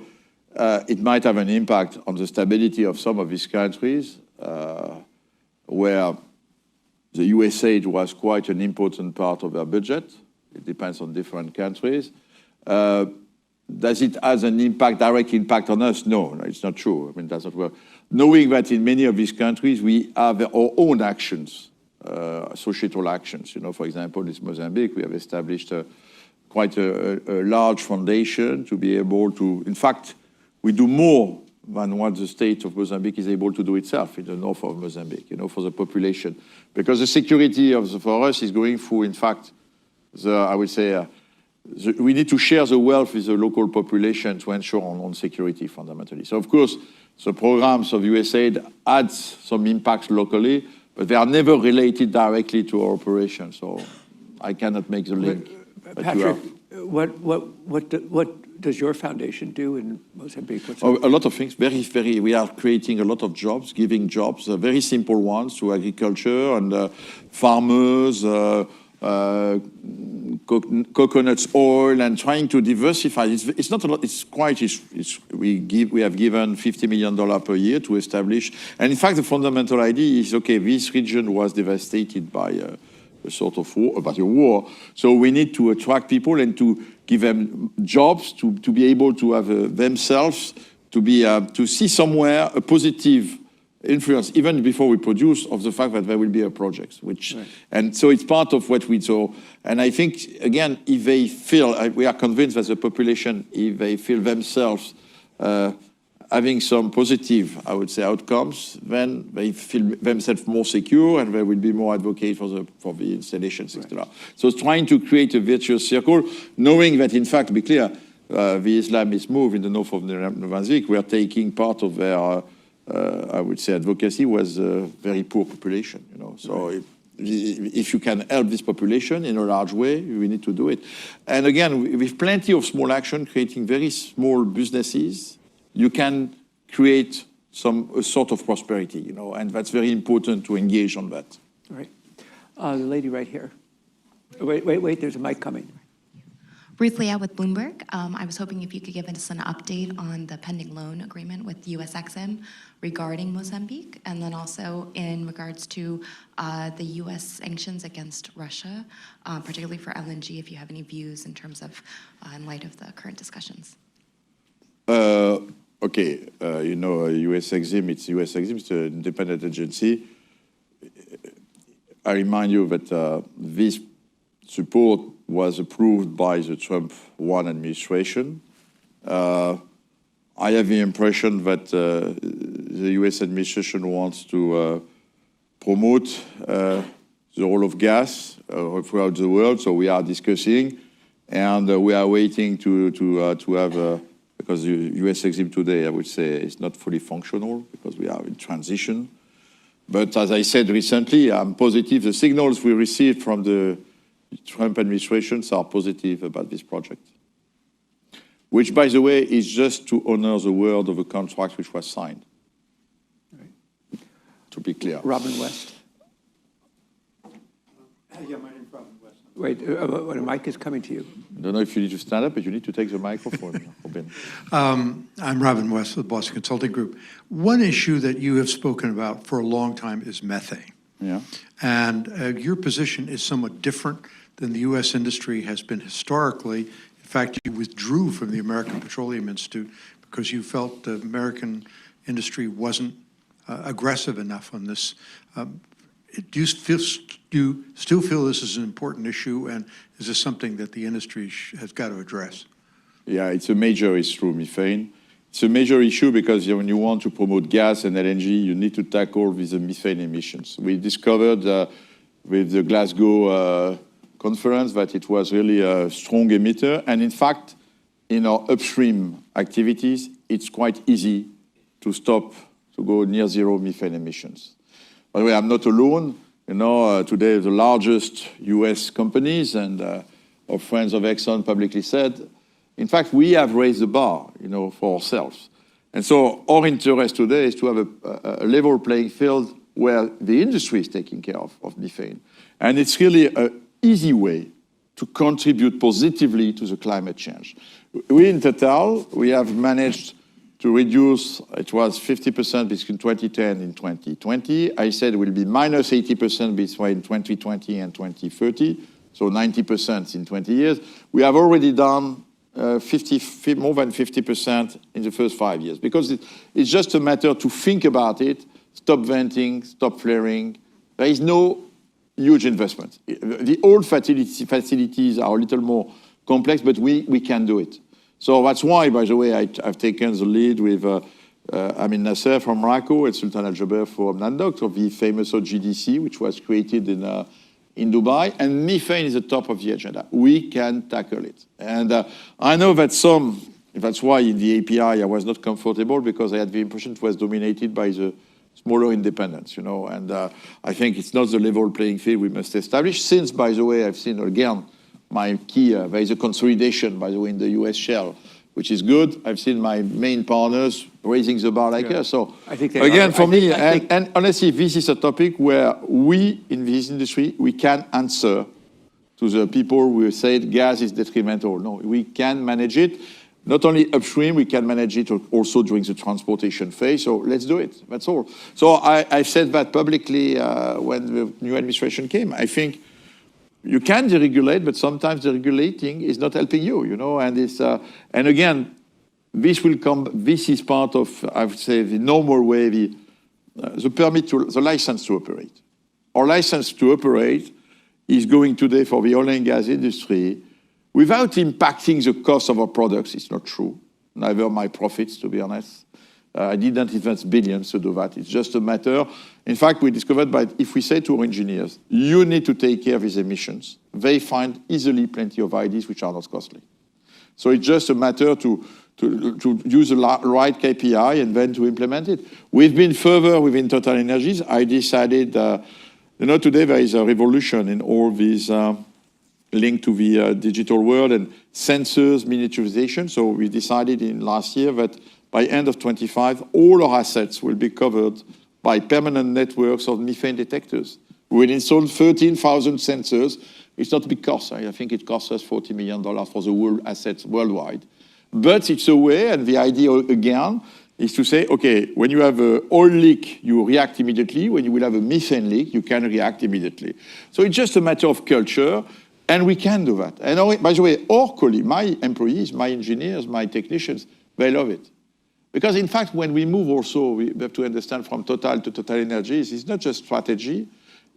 It might have an impact on the stability of some of these countries, where the USAID was quite an important part of their budget. It depends on different countries. Does it have an impact, direct impact on us? No, it's not true. I mean, that's not well. Knowing that in many of these countries, we have our own actions, societal actions. For example, in Mozambique, we have established quite a large foundation to be able to, in fact, we do more than what the state of Mozambique is able to do itself in the north of Mozambique, for the population. Because the security for us is going through, in fact, I would say, we need to share the wealth with the local population to ensure our own security, fundamentally. So, of course, the programs of USAID add some impacts locally, but they are never related directly to our operation. So I cannot make the link. Patrick, what does your foundation do in Mozambique? A lot of things. We are creating a lot of jobs, giving jobs, very simple ones to agriculture and farmers, coconuts, oil, and trying to diversify. It's not a lot. We have given $50 million per year to establish. And in fact, the fundamental idea is, okay, this region was devastated by a sort of war, about a war. So we need to attract people and to give them jobs, to be able to have themselves, to see somewhere a positive influence, even before we produce, of the fact that there will be a project, and so it's part of what we saw. And I think, again, if they feel, we are convinced that the population, if they feel themselves having some positive, I would say, outcomes, then they feel themselves more secure and they will be more advocate for the installations, etc. So trying to create a virtuous circle, knowing that, in fact, to be clear, the Islamist move in the north of Mozambique, we are taking part of their, I would say, advocacy was a very poor population, So if you can help this population in a large way, we need to do it. And again, with plenty of small action, creating very small businesses, you can create a sort of prosperity, and that's very important to engage on that. All right. The lady right here. Wait, there's a mic coming. Ruth Leah with Bloomberg. I was hoping if you could give us an update on the pending loan agreement with US EXIM regarding Mozambique, and then also in regards to the US sanctions against Russia, particularly for LNG, if you have any views in terms of, in light of the current discussions. Okay, US EXIM, it's an independent agency. I remind you that this support was approved by the Trump 1 administration. I have the impression that the US administration wants to promote the role of gas throughout the world, so we are discussing, and we are waiting to have because the US EXIM today, I would say, is not fully functional because we are in transition. But as I said recently, I'm positive the signals we received from the Trump administrations are positive about this project, which, by the way, is just to honor the word of a contract which was signed, to be clear. Robin West. Yeah, my name's Robin West. Wait, a mic is coming to you. I don't know if you need to stand up, but you need to take the microphone, Robin. I'm Robin West with Boston Consulting Group. One issue that you have spoken about for a long time is methane. Yeah. And your position is somewhat different than the U.S. industry has been historically. In fact, you withdrew from the American Petroleum Institute because you felt the American industry wasn't aggressive enough on this. Do you still feel this is an important issue, and is this something that the industry has got to address? Yeah, it's a major issue, methane. It's a major issue because when you want to promote gas and LNG, you need to tackle with the methane emissions. We discovered with the Glasgow conference that it was really a strong emitter. And in fact, in our upstream activities, it's quite easy to stop, to go near zero methane emissions. By the way, I'm not alone. You know, today the largest US companies and our friends of Exxon publicly said, in fact, we have raised the bar, you know, for ourselves. And so our interest today is to have a level playing field where the industry is taking care of methane. And it's really an easy way to contribute positively to the climate change. We in Total, we have managed to reduce, it was 50% between 2010 and 2020. I said it will be minus 80% between 2020 and 2030, so 90% in 20 years. We have already done more than 50% in the first 5 years, because it's just a matter to think about it, stop venting, stop flaring. There is no huge investment. The old facilities are a little more complex, but we can do it. So that's why, by the way, I've taken the lead with Amin Nasser from Morocco and Sultan Al Jaber from NANDOC, of the famous OGDC, which was created in Dubai, and methane is the top of the agenda. We can tackle it. And I know that that's why in the API I was not comfortable, because I had the impression it was dominated by the smaller independents, you know, and I think it's not the level playing field we must establish. Since, by the way, I've seen again, my key, there is a consolidation, by the way, in the US shell, which is good. I've seen my main partners raising the bar like us. So I think again, for me, I think and honestly, this is a topic where we, in this industry, we can answer to the people who said gas is detrimental. No, we can manage it. Not only upstream, we can manage it also during the transportation phase. So let's do it. That's all. So I said that publicly when the new administration came. I think you can deregulate, but sometimes the regulating is not helping you, you know, and it's, and again, this will come, this is part of, I would say, the normal way, the permit to, the license to operate. Our license to operate is going today for the oil and gas industry without impacting the cost of our products. It's not true, neither my profits, to be honest. I didn't invest billions to do that. It's just a matter. In fact, we discovered that if we say to our engineers, you need to take care of these emissions, they find easily plenty of ideas which are not costly. So it's just a matter to use the right KPI and then to implement it. We've been further within Total Energies. I decided, you know, today there is a revolution in all these linked to the digital world and sensors, miniaturization. So we decided in last year that by end of 25, all our assets will be covered by permanent networks of methane detectors. We will install 13,000 sensors. It's not a big cost. I think it costs us $40 million for the whole assets worldwide. But it's a way, and the idea again is to say, okay, when you have an oil leak, you react immediately. When you will have a methane leak, you can react immediately. So it's just a matter of culture, and we can do that. And by the way, our colleagues, my employees, my engineers, my technicians, they love it. Because in fact, when we move also, we have to understand from Total to Total Energies, it's not just strategy,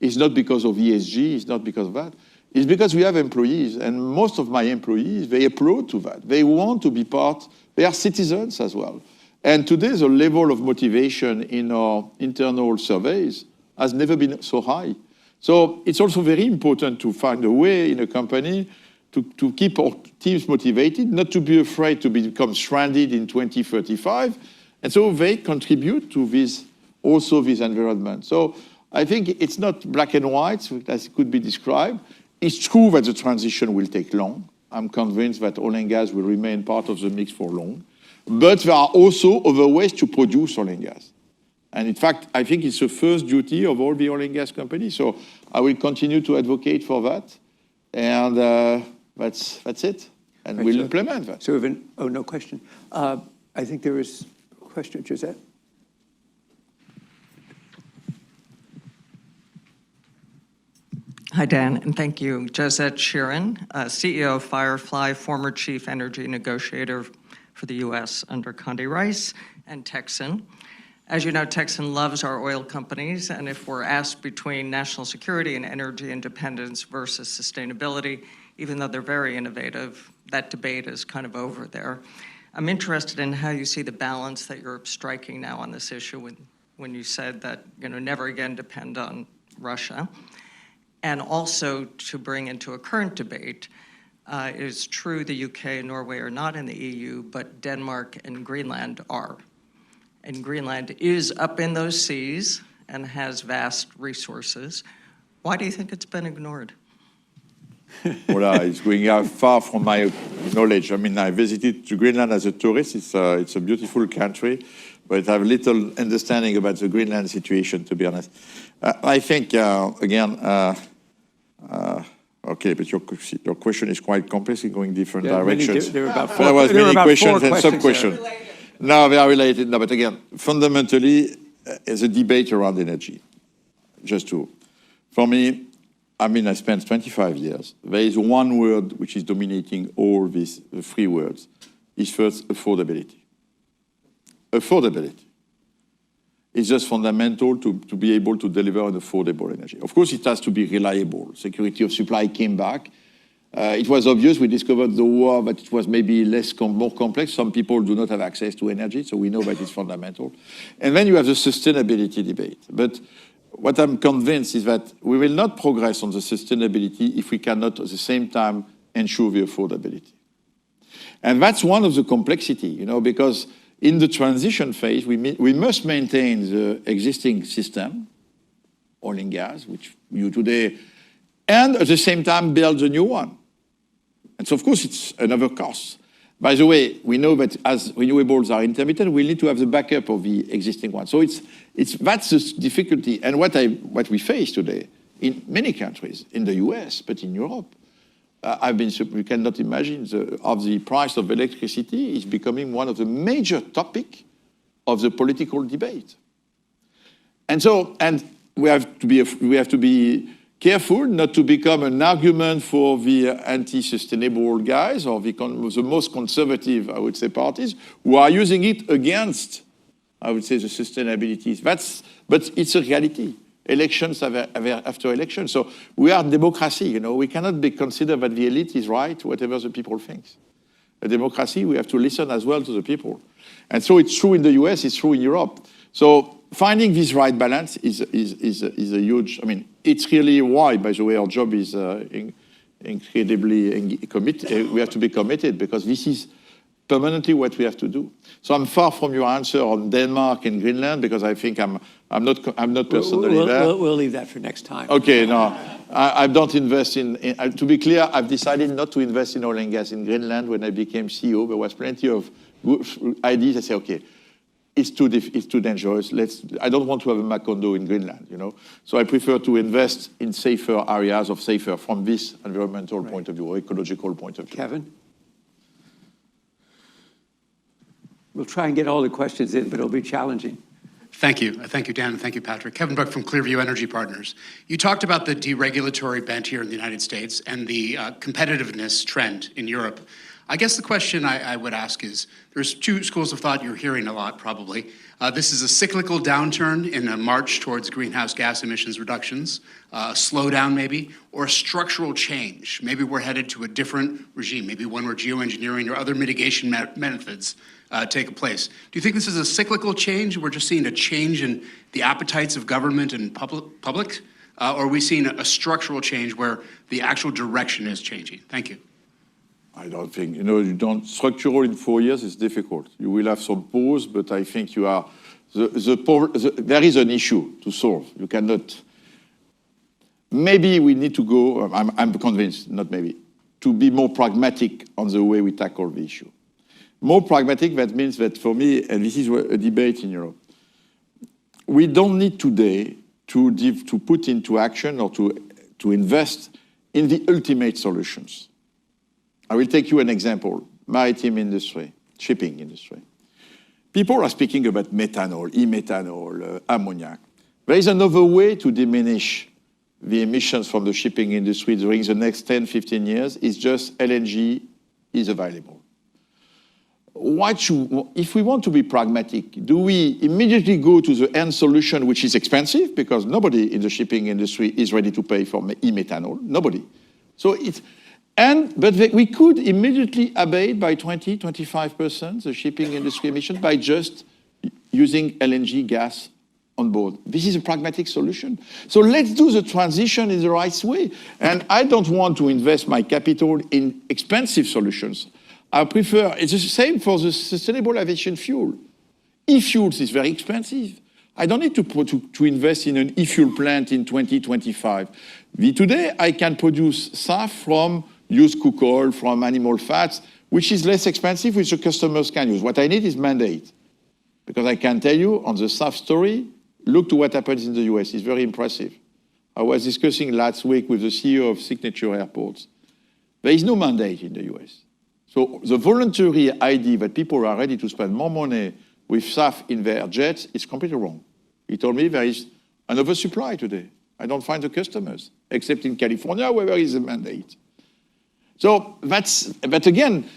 it's not because of ESG, it's not because of that. It's because we have employees, and most of my employees, they applaud to that. They want to be part, they are citizens as well. And today, the level of motivation in our internal surveys has never been so high. So it's also very important to find a way in a company to keep our teams motivated, not to be afraid to become stranded in 2035. And so they contribute to this, also this environment. So I think it's not black and white, as it could be described. It's true that the transition will take long. I'm convinced that oil and gas will remain part of the mix for long. But there are also other ways to produce oil and gas. And in fact, I think it's the first duty of all the oil and gas companies. So I will continue to advocate for that. And that's it. And Right, we'll so- implement that. So even, oh, no question. I think there is a question, Josette. Hi, Dan, and thank you. Josette Sheeran, CEO of Firefly, former chief energy negotiator for the U.S. under Condi Rice, and Texan. As you know, Texan loves our oil companies, and if we're asked between national security and energy independence versus sustainability, even though they're very innovative, that debate is kind of over there. I'm interested in how you see the balance that you're striking now on this issue when you said that, never again depend on Russia. And also to bring into a current debate, it is true the UK and Norway are not in the EU, but Denmark and Greenland are. And Greenland is up in those seas and has vast resources. Why do you think it's been ignored? Well, it's going out far from my knowledge. I mean, I visited to Greenland as a tourist. It's a beautiful country, but I have little understanding about the Greenland situation, to be honest. I think, again, okay, but your question is quite complex in going different directions. There are about There was many about questions four and sub-questions. No, they are related. No, but again, fundamentally, it's a debate around energy. For me, I mean, I spent 25 years. There is one word which is dominating all these three words. It's first affordability. Affordability. It's just fundamental to be able to deliver an affordable energy. Of course, it has to be reliable. Security of supply came back. It was obvious, we discovered the war, but it was maybe more complex. Some people do not have access to energy, so we know that it's fundamental. And then you have the sustainability debate. But what I'm convinced is that we will not progress on the sustainability if we cannot at the same time ensure the affordability. And that's one of the complexity, because in the transition phase, we must maintain the existing system, oil and gas, which you today, and at the same time build a new one. And so, of course, it's another cost. By the way, we know that as renewables are intermittent, we need to have the backup of the existing one. So that's the difficulty. And what we face today in many countries, in the US, but in Europe, you cannot imagine the price of electricity is becoming one of the major topic of the political debate. And so, we have to be careful not to become an argument for the anti-sustainable guys or the most conservative, I would say, parties who are using it against, I would say, the sustainability. But it's a reality. Elections after elections. So we are democracy, We cannot consider that the elite is right, whatever the people think. A democracy, we have to listen as well to the people. And so it's true in the US, it's true in Europe. So finding this right balance is a huge, it's really why, by the way, our job is incredibly committed. We have to be committed because this is permanently what we have to do. So I'm far from your answer on Denmark and Greenland because I think I'm not personally there. We'll leave that for next time. Okay, no, I don't invest to be clear, I've decided not to invest in oil and gas in Greenland when I became CEO. There was plenty of good ideas. I say, okay, it's too dangerous. I don't want to have a Macondo in Greenland, So I prefer to invest in safer areas from this environmental point of view or ecological point of view. Kevin? We'll try and get all the questions in, but it'll be challenging. Thank you. Thank you, Dan, and thank you, Patrick. Kevin Buck from Clearview Energy Partners. You talked about the deregulatory bent here in the United States and the competitiveness trend in Europe. I guess the question I would ask is, there's two schools of thought you're hearing a lot, probably. This is a cyclical downturn in a march towards greenhouse gas emissions reductions, a slowdown maybe, or a structural change. Maybe we're headed to a different regime, maybe one where geoengineering or other mitigation methods take place. Do you think this is a cyclical change? We're just seeing a change in the appetites of government and public? Or are we seeing a structural change where the actual direction is changing? Thank you. I don't think, structural in 4 years is difficult. You will have some pause, but I think there is an issue to solve. You cannot, maybe we need to go, I'm convinced, not maybe, to be more pragmatic on the way we tackle the issue. More pragmatic, that means that for me, and this is a debate in Europe, we don't need today to put into action or to invest in the ultimate solutions. I will take you an example, maritime industry, shipping industry. People are speaking about methanol, e-methanol, ammonia. There is another way to diminish the emissions from the shipping industry during the next 10, 15 years. It's just LNG is available. If we want to be pragmatic, do we immediately go to the end solution, which is expensive, because nobody in the shipping industry is ready to pay for e-methanol, nobody. But we could immediately abate by 20, 25% the shipping industry emissions by just using LNG gas on board. This is a pragmatic solution. So let's do the transition in the right way. And I don't want to invest my capital in expensive solutions. I prefer, it's the same for the sustainable aviation fuel. E-fuels is very expensive. I don't need to invest in an e-fuel plant in 2025. Today, I can produce SAF from used cook oil, from animal fats, which is less expensive, which the customers can use. What I need is mandate. Because I can tell you on the SAF story, look to what happens in the US. It's very impressive. I was discussing last week with the CEO of Signature Airports. There is no mandate in the US. So the voluntary idea that people are ready to spend more money with SAF in their jets is completely wrong. He told me there is an oversupply today. I don't find the customers, except in California where there is a mandate. So but again,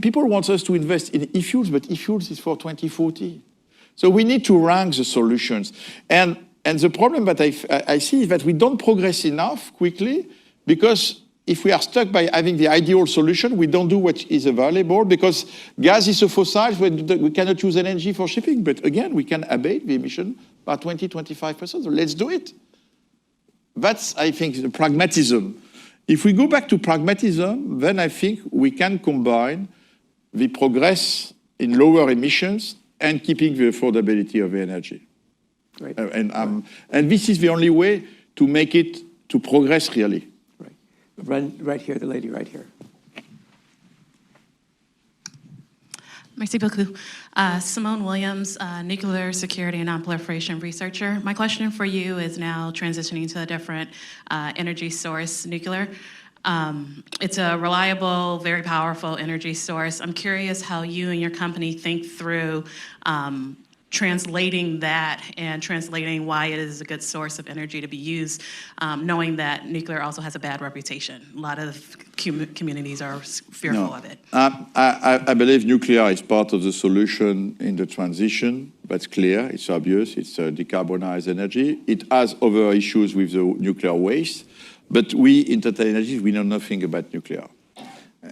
people want us to invest in e-fuels, but e-fuels is for 2040. So we need to rank the solutions. And the problem that I see is that we don't progress enough quickly, because if we are stuck by having the ideal solution, we don't do what is available, because gas is a fossil, we cannot use LNG for shipping. But again, we can abate the emission by 20, 25%. So let's do it. That's, I think, the pragmatism. If we go back to pragmatism, then I think we can combine the progress in lower emissions and keeping the affordability of the energy. Right. And this is the only way to make it, to progress really. Run right here, the lady right here. Merci beaucoup. Simone Williams, nuclear security and nonproliferation researcher. My question for you is now transitioning to a different energy source, nuclear. It's a reliable, very powerful energy source. I'm curious how you and your company think through translating that and translating why it is a good source of energy to be used, knowing that nuclear also has a bad reputation. A lot of communities are fearful of it. I believe nuclear is part of the solution in the transition. That's clear. It's obvious. It's decarbonized energy. It has other issues with the nuclear waste. But we in TotalEnergies, we know nothing about nuclear.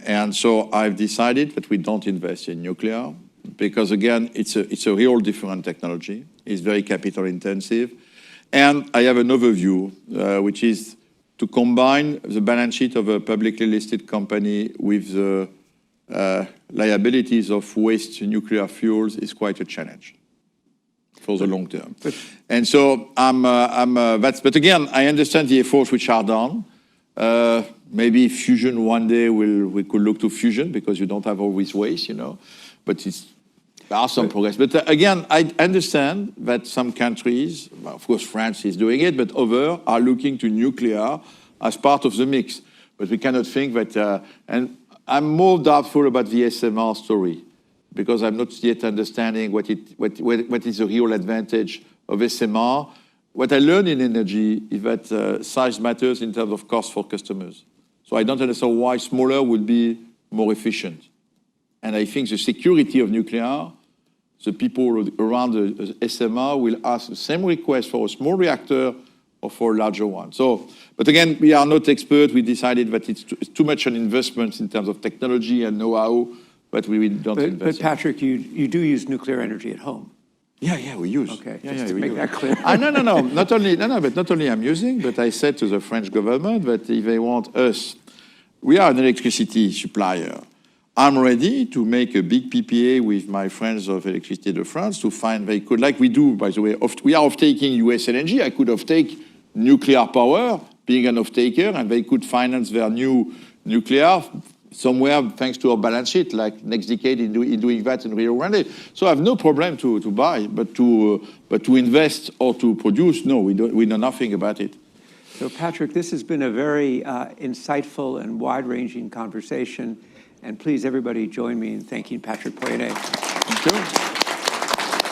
And so I've decided that we don't invest in nuclear, because again, it's a real different technology. It's very capital intensive. And I have another view, which is to combine the balance sheet of a publicly listed company with the liabilities of waste nuclear fuels is quite a challenge for the long term. And so but again, I understand the efforts which are done. Maybe fusion one day we could look to fusion, because you don't have always waste, you know. But there are some progress. But again, I understand that some countries, well, of course France is doing it, but others are looking to nuclear as part of the mix. But we cannot think that, and I'm more doubtful about the SMR story, because I'm not yet understanding what is the real advantage of SMR. What I learned in energy is that size matters in terms of cost for customers. So I don't understand why smaller would be more efficient. And I think the security of nuclear, the people around the SMR will ask the same request for a small reactor or for a larger one. So, but again, we are not experts. We decided that it's too much an investment in terms of technology and know-how, but we don't invest. But Patrick, you do use nuclear energy at home. Yeah, we use. Okay, yeah, just to we make use. that clear. No. Not only I'm using, but I said to the French government that if they want us, we are an electricity supplier. I'm ready to make a big PPA with my friends of Electricité de France to find they could, like we do, by the way, we are off-taking US LNG. I could off-take nuclear power, being an off-taker, and they could finance their new nuclear somewhere thanks to our balance sheet, like NextDecade in doing that in Rio Grande. So I have no problem to buy, but to invest or to produce, no, we know nothing about it. So Patrick, this has been a very insightful and wide-ranging conversation. And please, everybody, join me in thanking Patrick Pouyanné. Thank you.